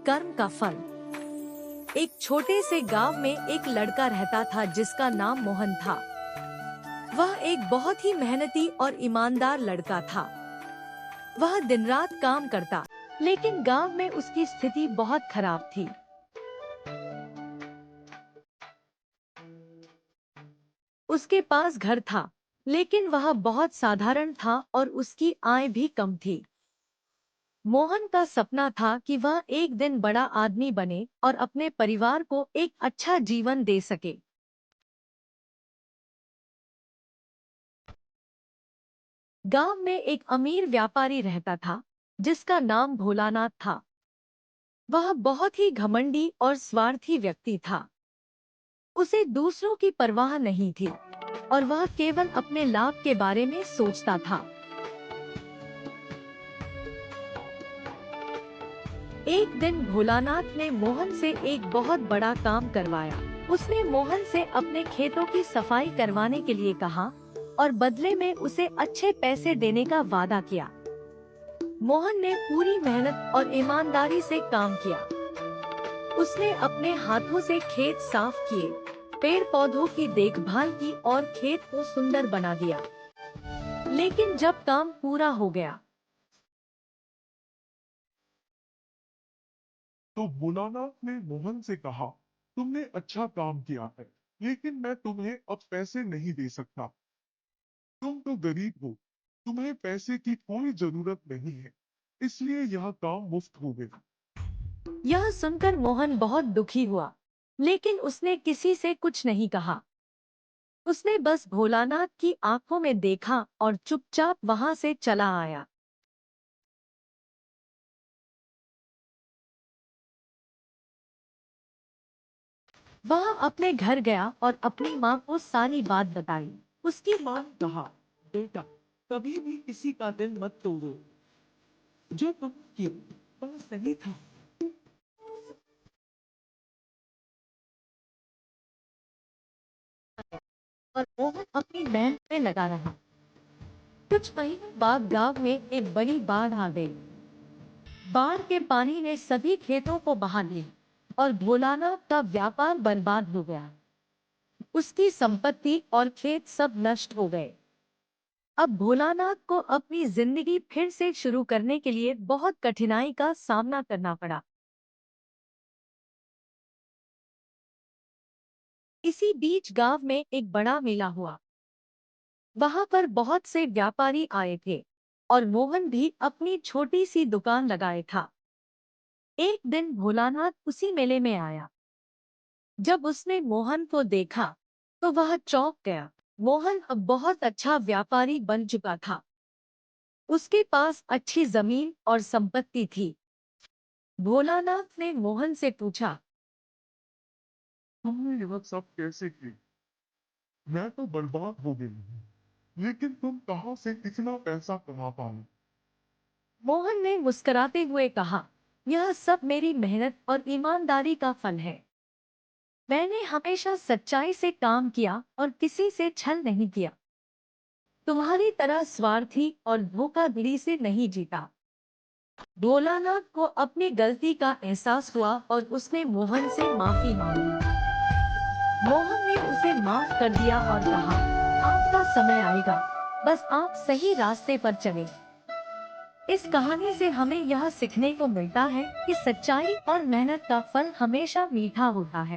कर्म का फल। एक छोटे से गांव में एक लड़का रहता था जिसका नाम मोहन था। वह एक बहुत ही मेहनती और ईमानदार लड़का था। वह दिन रात काम करता, लेकिन गांव में उसकी स्थिति बहुत खराब थी। उसके पास घर था, लेकिन वह बहुत साधारण था और उसकी आय भी कम थी। मोहन का सपना था कि वह एक दिन बड़ा आदमी बने और अपने परिवार को एक अच्छा जीवन दे सके। गांव में एक अमीर व्यापारी रहता था जिसका नाम भोलानाथ था। वह बहुत ही घमंडी और स्वार्थी व्यक्ति था। उसे दूसरों की परवाह नहीं थी और वह केवल अपने लाभ के बारे में सोचता था। एक दिन भोलानाथ ने मोहन से एक बहुत बड़ा काम करवाया। उसने मोहन से अपने खेतों की सफाई करवाने के लिए कहा और बदले में उसे अच्छे पैसे देने का वादा किया। मोहन ने पूरी मेहनत और ईमानदारी से काम किया। उसने अपने हाथों से खेत साफ किए, पेड़ पौधों की देखभाल की और खेत को सुंदर बना दिया। लेकिन जब काम पूरा हो गया तो भोलानाथ ने मोहन से कहा, तुमने अच्छा काम किया है, लेकिन मैं तुम्हें अब पैसे नहीं दे सकता। तुम तो गरीब हो, तुम्हें पैसे की कोई जरूरत नहीं है, इसलिए यह काम मुफ्त हो गया। यह सुनकर मोहन बहुत दुखी हुआ, लेकिन उसने किसी से कुछ नहीं कहा। उसने बस भोलानाथ की आंखों में देखा और चुपचाप वहां से चला आया। वह अपने घर गया और अपनी माँ को सारी बात बताई। उसकी माँ ने कहा, बेटा, कभी भी किसी का दिल मत तोड़ो। जो तुम किए वह सही था। और मोहन अपनी मेहनत में लगा रहा। कुछ महीने बाद गांव में एक बड़ी बाढ़ आ गई। बाढ़ के पानी ने सभी खेतों को बहा लिया और भोलानाथ का व्यापार बर्बाद हो गया। उसकी संपत्ति और खेत सब नष्ट हो गए। अब भोलानाथ को अपनी जिंदगी फिर से शुरू करने के लिए बहुत कठिनाई का सामना करना पड़ा। इसी बीच गांव में एक बड़ा मेला हुआ। वहां पर बहुत से व्यापारी आए थे और मोहन भी अपनी छोटी सी दुकान लगाए था। एक दिन भोलानाथ उसी मेले में आया। जब उसने मोहन को देखा तो वह चौंक गया। मोहन अब बहुत अच्छा व्यापारी बन चुका था। उसके पास अच्छी जमीन और संपत्ति थी। भोलानाथ ने मोहन से पूछा, तुमने यह सब कैसे किया? मैं तो बर्बाद हो गई हूँ, लेकिन तुम कहाँ से इतना पैसा कमा पाओ? मोहन ने मुस्कुराते हुए कहा, यह सब मेरी मेहनत और ईमानदारी का फल है। मैंने हमेशा सच्चाई से काम किया और किसी से छल नहीं किया। तुम्हारी तरह स्वार्थी और धोखाधड़ी से नहीं जीता। भोलानाथ को अपनी गलती का एहसास हुआ और उसने मोहन से माफी मांगी। मोहन ने उसे माफ कर दिया और कहा, आपका समय आएगा, बस आप सही रास्ते पर चले। इस कहानी से हमें यह सीखने को मिलता है कि सच्चाई और मेहनत का फल हमेशा मीठा होता है।